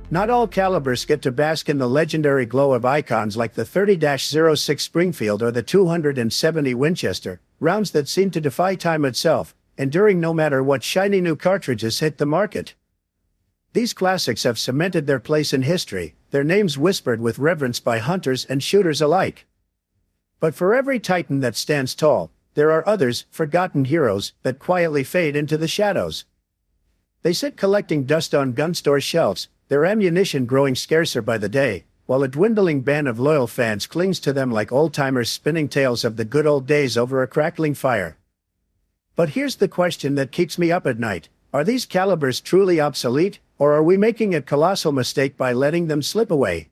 Not all calibers get to bask in the legendary glow of icons like the 30-06 Springfield or the 270 Winchester, rounds that seem to defy time itself, enduring no matter what shiny new cartridges hit the market. These classics have cemented their place in history, their names whispered with reverence by hunters and shooters alike. But for every titan that stands tall, there are others, forgotten heroes, that quietly fade into the shadows. They sit collecting dust on gun store shelves, their ammunition growing scarcer by the day, while a dwindling band of loyal fans clings to them like old-timers spinning tales of the good old days over a crackling fire. But here's the question that keeps me up at night. Are these calibers truly obsolete, or are we making a colossal mistake by letting them slip away?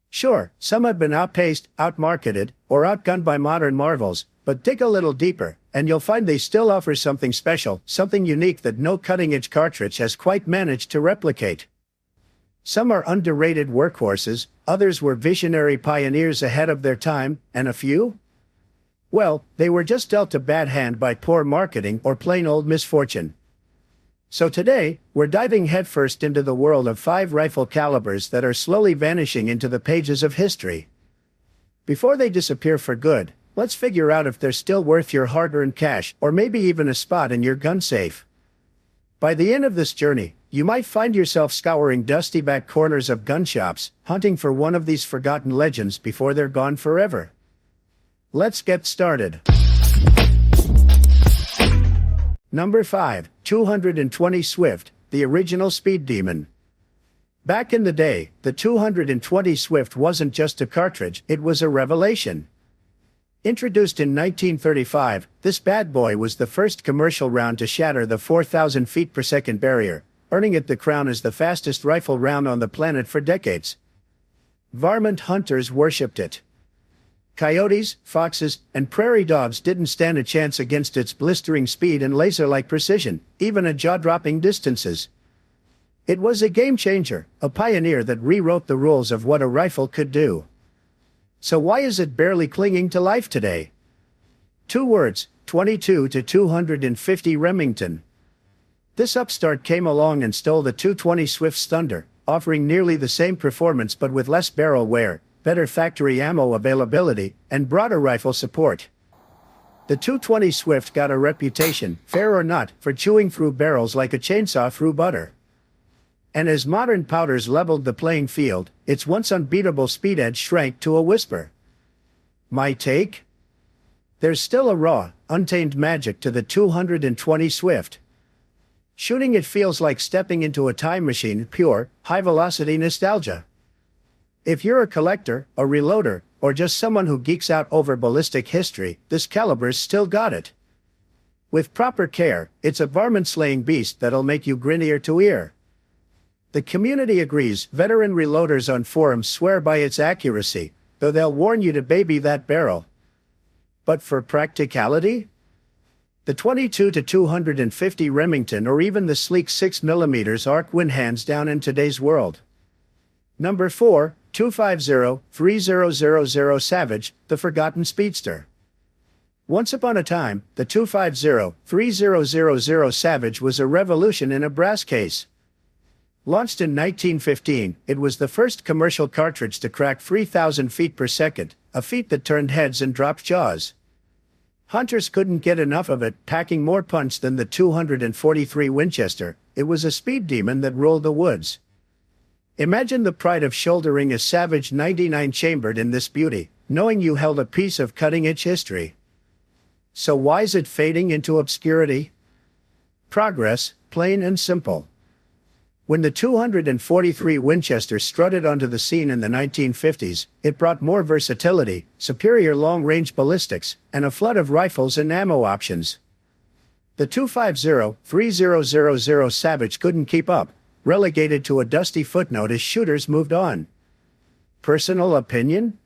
Sure, some have been outpaced, outmarketed, or outgunned by modern marvels, but dig a little deeper, and you'll find they still offer something special, something unique that no cutting-edge cartridge has quite managed to replicate. Some are underrated workhorses, others were visionary pioneers ahead of their time, and a few? Well, they were just dealt a bad hand by poor marketing or plain old misfortune. So today, we're diving headfirst into the world of 5 rifle calibers that are slowly vanishing into the pages of history. Before they disappear for good, let's figure out if they're still worth your hard-earned cash or maybe even a spot in your gun safe. By the end of this journey, you might find yourself scouring dusty back corners of gun shops, hunting for one of these forgotten legends before they're gone forever. Let's get started. Number 5, 220 Swift, the original speed demon. Back in the day, the 220 Swift wasn't just a cartridge, it was a revelation. Introduced in 1935, this bad boy was the first commercial round to shatter the 4,000 feet per second barrier, earning it the crown as the fastest rifle round on the planet for decades. Varmint hunters worshipped it. Coyotes, foxes, and prairie dogs didn't stand a chance against its blistering speed and laser-like precision, even at jaw-dropping distances. It was a game-changer, a pioneer that rewrote the rules of what a rifle could do. So why is it barely clinging to life today? 2 words, 22 to 250 Remington. This upstart came along and stole the 220 Swift's thunder, offering nearly the same performance but with less barrel wear, better factory ammo availability, and broader rifle support. The 220 Swift got a reputation, fair or not, for chewing through barrels like a chainsaw through butter. And as modern powders leveled the playing field, its once unbeatable speed edge shrank to a whisper. My take? There's still a raw, untamed magic to the 220 Swift. Shooting it feels like stepping into a time machine, pure, high-velocity nostalgia. If you're a collector, a reloader, or just someone who geeks out over ballistic history, this caliber's still got it. With proper care, it's a varmint-slaying beast that'll make you grin ear to ear. The community agrees, veteran reloaders on forums swear by its accuracy, though they'll warn you to baby that barrel. But for practicality? The 22 to 250 Remington or even the sleek 6mm ARC win hands down in today's world. Number 4, 250-3000 Savage, the Forgotten Speedster. Once upon a time, the 250-3000 Savage was a revolution in a brass case. Launched in 1915, it was the first commercial cartridge to crack 3,000 feet per second, a feat that turned heads and dropped jaws. Hunters couldn't get enough of it, packing more punch than the 243 Winchester. It was a speed demon that ruled the woods. Imagine the pride of shouldering a Savage 99 chambered in this beauty, knowing you held a piece of cutting-edge history. So why is it fading into obscurity? Progress, plain and simple. When the 243 Winchester strutted onto the scene in the 1950s, it brought more versatility, superior long-range ballistics, and a flood of rifles and ammo options. The 250-3000 Savage couldn't keep up, relegated to a dusty footnote as shooters moved on. Personal opinion?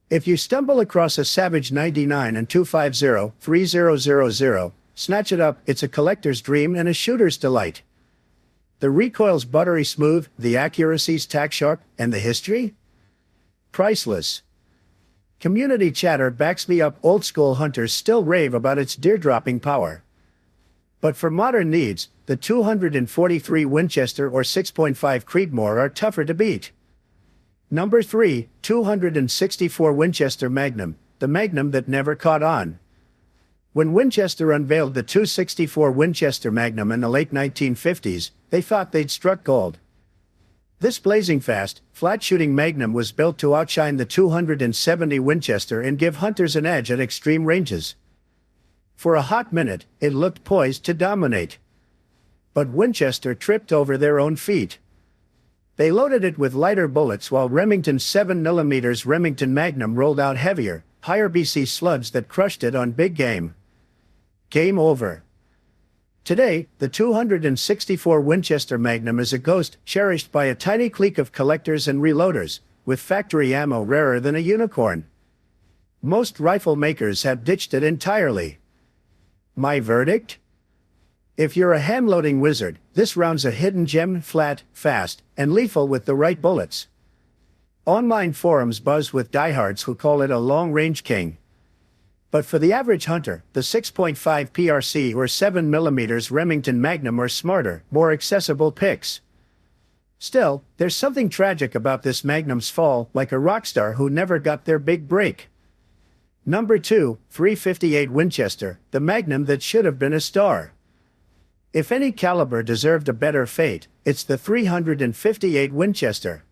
If you stumble across a Savage 99 and 250-3000, snatch it up, it's a collector's dream and a shooter's delight. The recoil's buttery smooth, the accuracy's tack sharp, and the history? Priceless. Community chatter backs me up. Old school hunters still rave about its deer-dropping power. But for modern needs, the 243 Winchester or 6.5 Creedmoor are tougher to beat. Number 3, 264 Winchester Magnum, the Magnum that never caught on. When Winchester unveiled the 264 Winchester Magnum in the late 1950s, they thought they'd struck gold. This blazing fast, flat-shooting Magnum was built to outshine the 270 Winchester and give hunters an edge at extreme ranges. For a hot minute, it looked poised to dominate. But Winchester tripped over their own feet. They loaded it with lighter bullets while Remington's 7mm Remington Magnum rolled out heavier, higher BC slugs that crushed it on big game. Game over. Today, the 264 Winchester Magnum is a ghost cherished by a tiny clique of collectors and reloaders, with factory ammo rarer than a unicorn. Most rifle makers have ditched it entirely. My verdict? If you're a hand-loading wizard, this round's a hidden gem, flat, fast, and lethal with the right bullets. Online forums buzz with diehards who call it a long-range king. But for the average hunter, the 6.5 PRC or 7mm Remington Magnum are smarter, more accessible picks. Still, there's something tragic about this Magnum's fall, like a rock star who never got their big break. Number 2, 358 Winchester, the Magnum that should have been a star. If any caliber deserved a better fate, it's the 358 Winchester.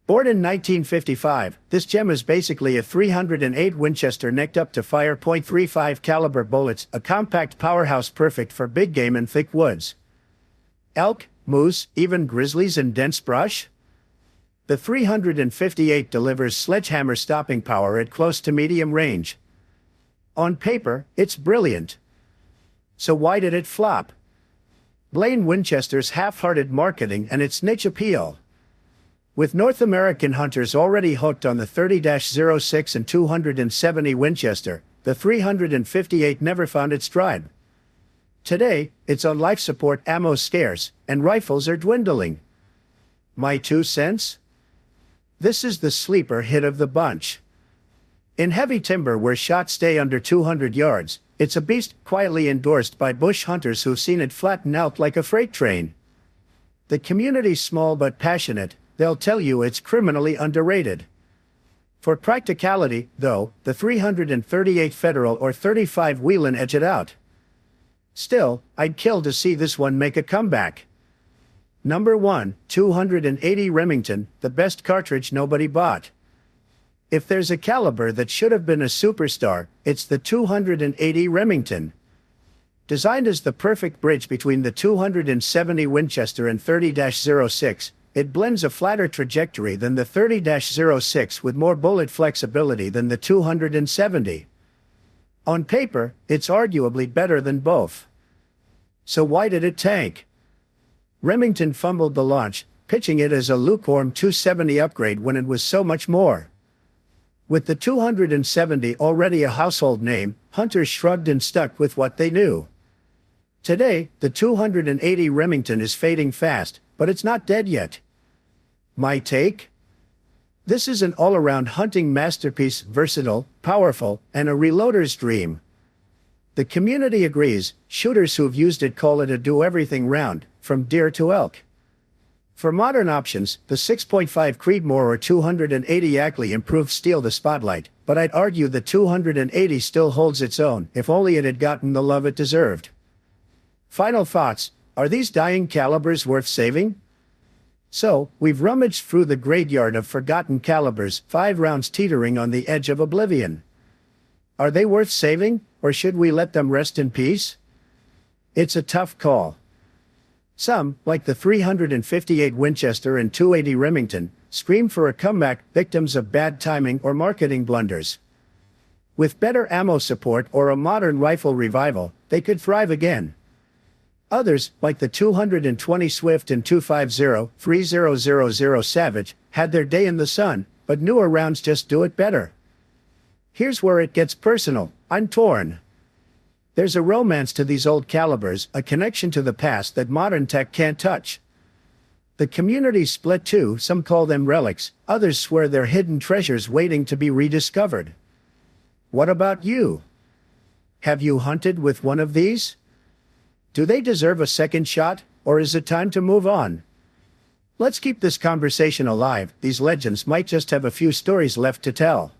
Born in 1955, this gem is basically a 308 Winchester necked up to fire .35 caliber bullets, a compact powerhouse perfect for big game and thick woods. Elk, moose, even grizzlies and dense brush? The 358 delivers sledgehammer stopping power at close to medium range. On paper, it's brilliant. So why did it flop? Blame Winchester's half-hearted marketing and its niche appeal. With North American hunters already hooked on the 30-06 and 270 Winchester, the 358 never found its stride. Today, it's on life support, ammo's scarce, and rifles are dwindling. My 2 cents? This is the sleeper hit of the bunch. In heavy timber where shots stay under 200 yards, it's a beast quietly endorsed by bush hunters who've seen it flatten out like a freight train. The community's small but passionate. They'll tell you it's criminally underrated. For practicality, though, the 338 Federal or 35 Wheelin' edge it out. Still, I'd kill to see this one make a comeback. Number 1, 280 Remington, the best cartridge nobody bought. If there's a caliber that should have been a superstar, it's the 280 Remington. Designed as the perfect bridge between the 270 Winchester and 30-06, it blends a flatter trajectory than the 30-06 with more bullet flexibility than the 270. On paper, it's arguably better than both. So why did it tank? Remington fumbled the launch, pitching it as a lukewarm 270 upgrade when it was so much more. With the 270 already a household name, hunters shrugged and stuck with what they knew. Today, the 280 Remington is fading fast, but it's not dead yet. My take? This is an all-around hunting masterpiece, versatile, powerful, and a reloader's dream. The community agrees. Shooters who've used it call it a do-everything round, from deer to elk. For modern options, the 6.5 Creedmoor or 280 Ackley improved steal the spotlight, but I'd argue the 280 still holds its own, if only it had gotten the love it deserved. Final thoughts: are these dying calibers worth saving? So, we've rummaged through the graveyard of forgotten calibers, 5 rounds teetering on the edge of oblivion. Are they worth saving, or should we let them rest in peace? It's a tough call. Some, like the 358 Winchester and 280 Remington, scream for a comeback, victims of bad timing or marketing blunders. With better ammo support or a modern rifle revival, they could thrive again. Others, like the 220 Swift and 250-3000 Savage, had their day in the sun, but newer rounds just do it better. Here's where it gets personal. I'm torn. There's a romance to these old calibers, a connection to the past that modern tech can't touch. The community's split too. Some call them relics, others swear they're hidden treasures waiting to be rediscovered. What about you? Have you hunted with one of these? Do they deserve a second shot, or is it time to move on? Let's keep this conversation alive. These legends might just have a few stories left to tell.